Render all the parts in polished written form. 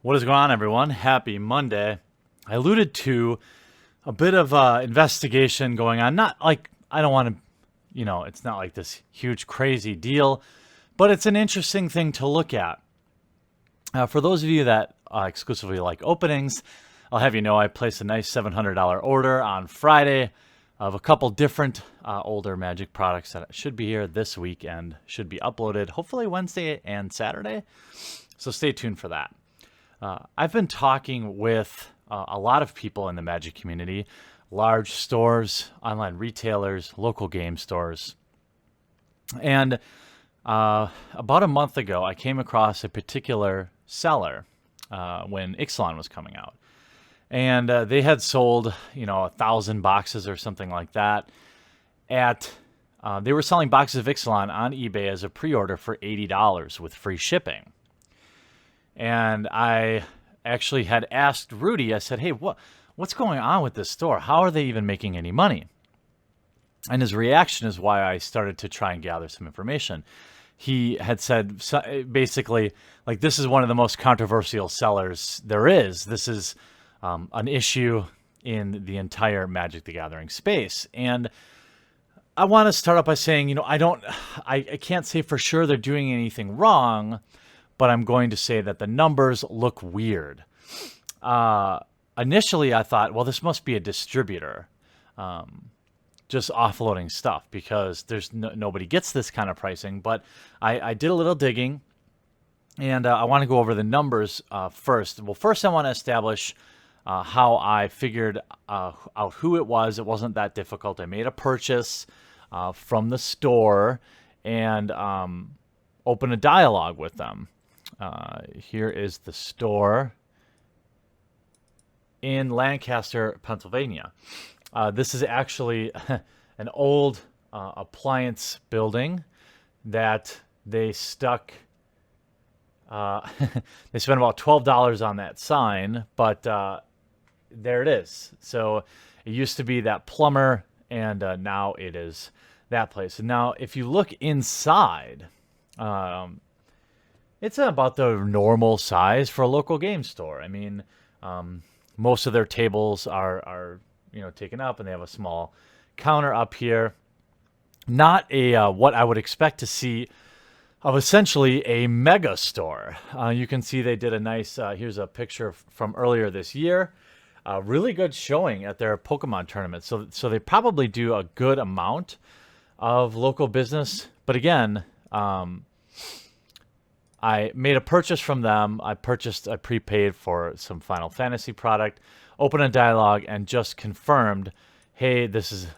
What is going on, everyone? Happy Monday. I alluded to a bit of investigation going on. Not like I don't want to, it's not like this huge, crazy deal, but it's an interesting thing to look at. For those of you that exclusively like openings, I'll have you know I placed a nice $700 order on Friday of a couple different older Magic products that should be here this week and should be uploaded hopefully Wednesday and Saturday. So stay tuned for that. I've been talking with a lot of people in the Magic community, large stores, online retailers, local game stores. And about a month ago, I came across a particular seller when Ixalan was coming out. And they had sold, 1,000 boxes or something like that. They were selling boxes of Ixalan on eBay as a pre-order for $80 with free shipping. And I actually had asked Rudy, I said, hey, what's going on with this store? How are they even making any money? And his reaction is why I started to try and gather some information. He had said basically, like, this is one of the most controversial sellers there is. This is an issue in the entire Magic the Gathering space. And I want to start off by saying, I can't say for sure they're doing anything wrong, but I'm going to say that the numbers look weird. Initially, I thought, well, this must be a distributor just offloading stuff because there's nobody gets this kind of pricing. But I did a little digging, and I want to go over the numbers first. Well, first I want to establish how I figured out who it was. It wasn't that difficult. I made a purchase from the store and opened a dialogue with them. Here is the store in Lancaster, Pennsylvania. This is actually an old appliance building that they stuck. They spent about $12 on that sign, but there it is. So it used to be that plumber, and now it is that place. And now, if you look inside, it's about the normal size for a local game store. I mean, most of their tables are taken up, and they have a small counter up here. Not a what I would expect to see of essentially a mega store. You can see they did a nice. Here's a picture from earlier this year. Really good showing at their Pokemon tournament. So they probably do a good amount of local business. But again, I made a purchase from them. I prepaid for some Final Fantasy product, opened a dialogue, and just confirmed, hey, this is,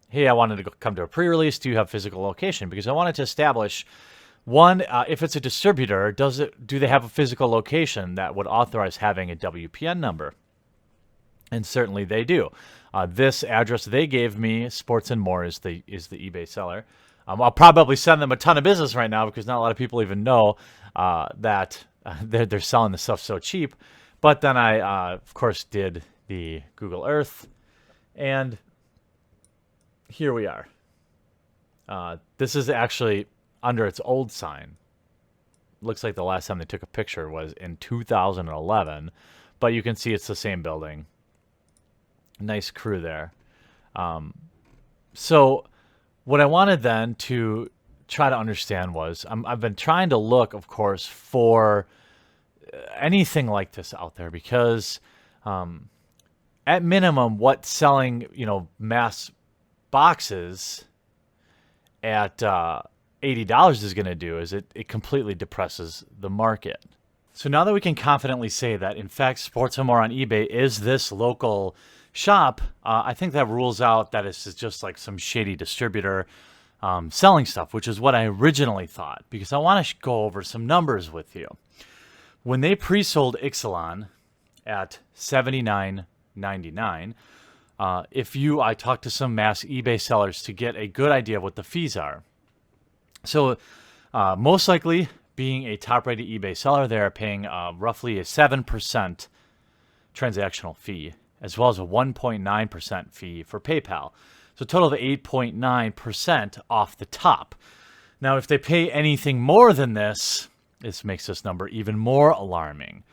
hey, I wanted to come to a pre-release. Do you have physical location? Because I wanted to establish, one, if it's a distributor, do they have a physical location that would authorize having a WPN number? And certainly they do. This address they gave me, Sports and More, is the eBay seller. I'll probably send them a ton of business right now because not a lot of people even know that they're selling the stuff so cheap. But then I, of course, did the Google Earth, and here we are. This is actually under its old sign. Looks like the last time they took a picture was in 2011, but you can see it's the same building. Nice crew there. So what I wanted then to try to understand was I've been trying to look, of course, for anything like this out there because at minimum, what selling, mass boxes at $80 is going to do is it completely depresses the market. So now that we can confidently say that, in fact, Sports and More on eBay is this local shop, I think that rules out that it's just like some shady distributor selling stuff, which is what I originally thought, because I want to go over some numbers with you. When they pre-sold Ixalan at $79.99, I talked to some mass eBay sellers to get a good idea of what the fees are. So most likely, being a top-rated eBay seller, they're paying roughly a 7% transactional fee, as well as a 1.9% fee for PayPal. So a total of 8.9% off the top. Now, if they pay anything more than this makes this number even more alarming.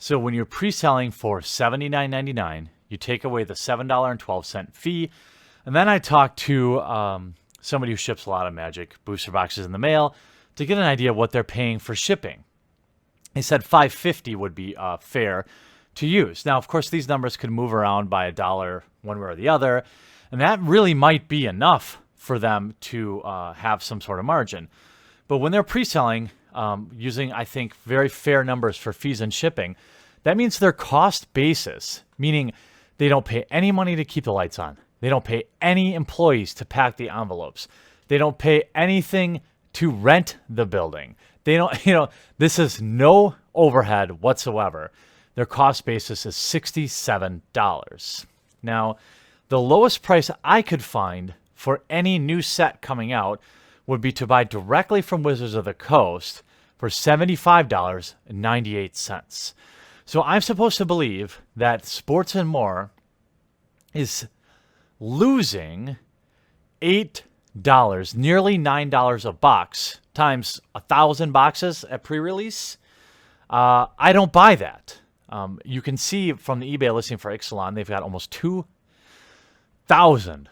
So when you're pre-selling for $79.99, you take away the $7.12 fee. And then I talked to somebody who ships a lot of Magic booster boxes in the mail to get an idea of what they're paying for shipping. He said $5.50 would be fair to use. Now, of course, these numbers could move around by a dollar one way or the other, and that really might be enough for them to have some sort of margin. But when they're pre-selling, using, I think, very fair numbers for fees and shipping, that means their cost basis, meaning they don't pay any money to keep the lights on. They don't pay any employees to pack the envelopes. They don't pay anything to rent the building. They don't, this is no overhead whatsoever. Their cost basis is $67. Now, the lowest price I could find for any new set coming out would be to buy directly from Wizards of the Coast for $75.98. So I'm supposed to believe that Sports and More is losing $8, nearly $9 a box, times 1,000 boxes at pre-release. I don't buy that. You can see from the eBay listing for Ixalan, they've got almost 2,000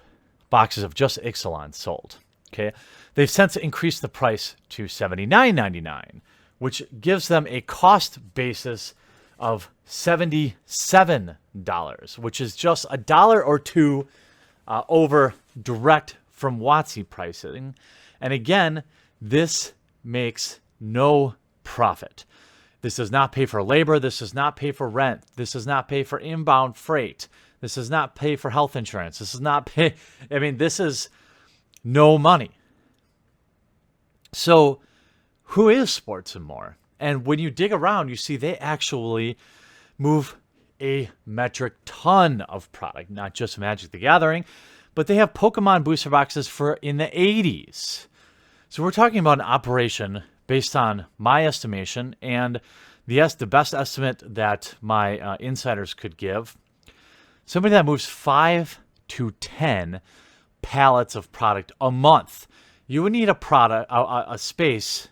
boxes of just Ixalan sold. Okay, they've since increased the price to $79.99, which gives them a cost basis of $77, which is just $1 or $2 over direct from WotC pricing. And again, this makes no profit. This does not pay for labor. This does not pay for rent. This does not pay for inbound freight. This does not pay for health insurance. This does not pay. This is no money. So who is Sports and More? And when you dig around, you see they actually move a metric ton of product, not just Magic the Gathering, but they have Pokemon booster boxes for in the 80s. So we're talking about an operation based on my estimation and the best estimate that my insiders could give. Somebody that moves 5 to 10 pallets of product a month. You would need a space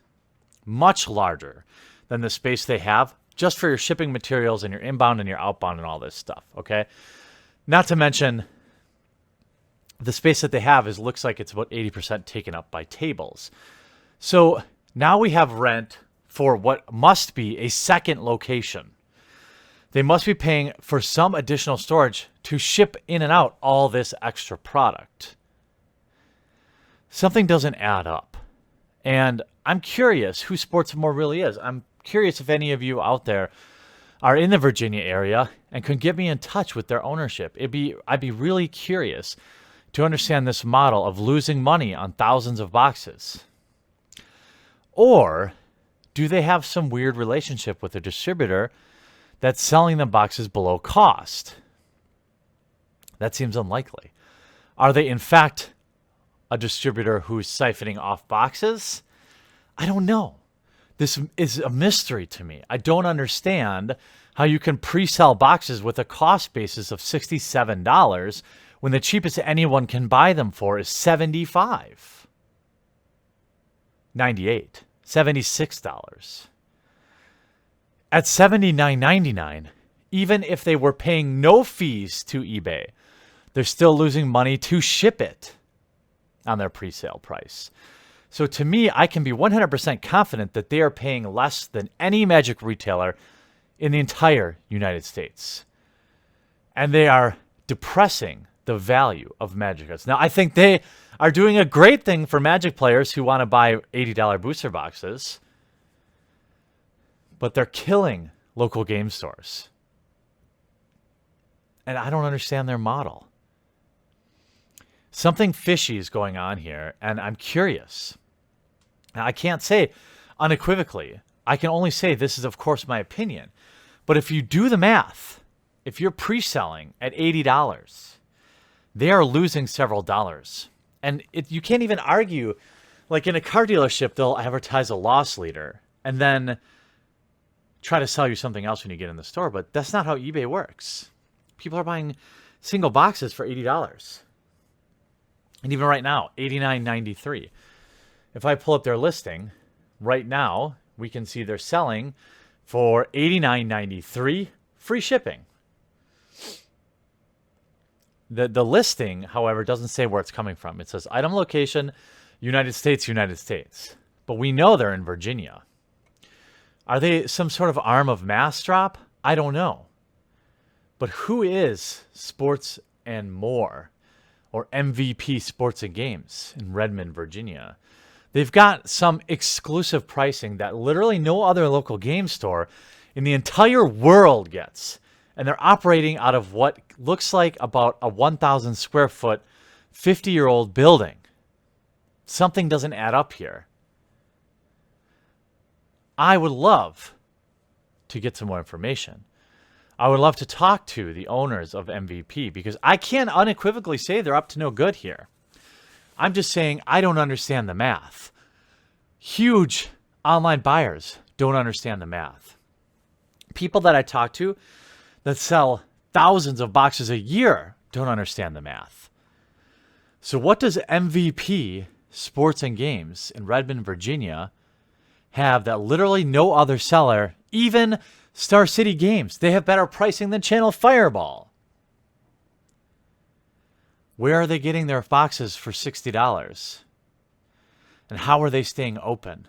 much larger than the space they have just for your shipping materials and your inbound and your outbound and all this stuff, okay? Not to mention the space that they have looks like it's about 80% taken up by tables. So now we have rent for what must be a second location. They must be paying for some additional storage to ship in and out all this extra product. Something doesn't add up. And I'm curious who Sports and More really is. I'm curious if any of you out there are in the Virginia area and could get me in touch with their ownership. I'd be really curious to understand this model of losing money on thousands of boxes. Or do they have some weird relationship with a distributor that's selling them boxes below cost? That seems unlikely. Are they, in fact, a distributor who's siphoning off boxes? I don't know. This is a mystery to me. I don't understand how you can pre-sell boxes with a cost basis of $67 when the cheapest anyone can buy them for is $75.98, $76. At $79.99, even if they were paying no fees to eBay, they're still losing money to ship it on their pre-sale price. So to me, I can be 100% confident that they are paying less than any Magic retailer in the entire United States. And they are depressing the value of Magic cards. Now, I think they are doing a great thing for Magic players who want to buy $80 booster boxes, but they're killing local game stores. And I don't understand their model. Something fishy is going on here, and I'm curious. Now, I can't say unequivocally. I can only say this is, of course, my opinion. But if you do the math, if you're pre-selling at $80, they are losing several dollars. And you can't even argue. Like in a car dealership, they'll advertise a loss leader and then try to sell you something else when you get in the store. But that's not how eBay works. People are buying single boxes for $80. And even right now, $89.93. If I pull up their listing, right now, we can see they're selling for $89.93, free shipping. The listing, however, doesn't say where it's coming from. It says item location, United States, United States. But we know they're in Virginia. Are they some sort of arm of Massdrop? I don't know. But who is Sports and More, or MVP Sports and Games in Redmond, Virginia? They've got some exclusive pricing that literally no other local game store in the entire world gets. And they're operating out of what looks like about a 1,000 square foot, 50-year-old building. Something doesn't add up here. I would love to get some more information. I would love to talk to the owners of MVP because I can't unequivocally say they're up to no good here. I'm just saying I don't understand the math. Huge online buyers don't understand the math. People that I talk to that sell thousands of boxes a year don't understand the math. So what does MVP Sports and Games in Redmond, Virginia have that literally no other seller, even Star City Games, they have better pricing than Channel Fireball? Where are they getting their boxes for $60? And how are they staying open?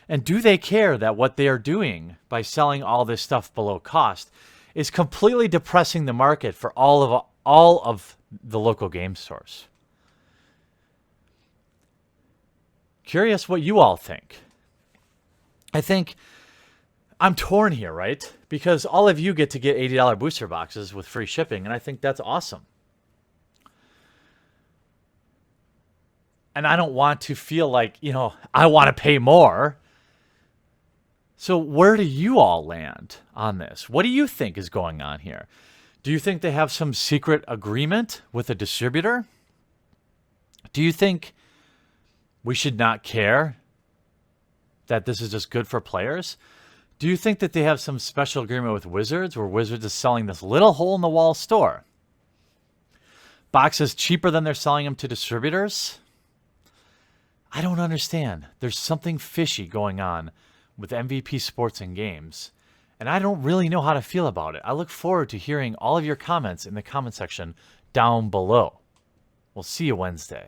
And do they care that what they are doing by selling all this stuff below cost is completely depressing the market for all of the local game stores? Curious what you all think. I think I'm torn here, right? Because all of you get to get $80 booster boxes with free shipping, and I think that's awesome. And I don't want to feel like, I want to pay more. So where do you all land on this? What do you think is going on here? Do you think they have some secret agreement with a distributor? Do you think we should not care that this is just good for players? Do you think that they have some special agreement with Wizards where Wizards is selling this little hole-in-the-wall store? Boxes cheaper than they're selling them to distributors? I don't understand. There's something fishy going on with MVP Sports and Games, and I don't really know how to feel about it. I look forward to hearing all of your comments in the comment section down below. We'll see you Wednesday.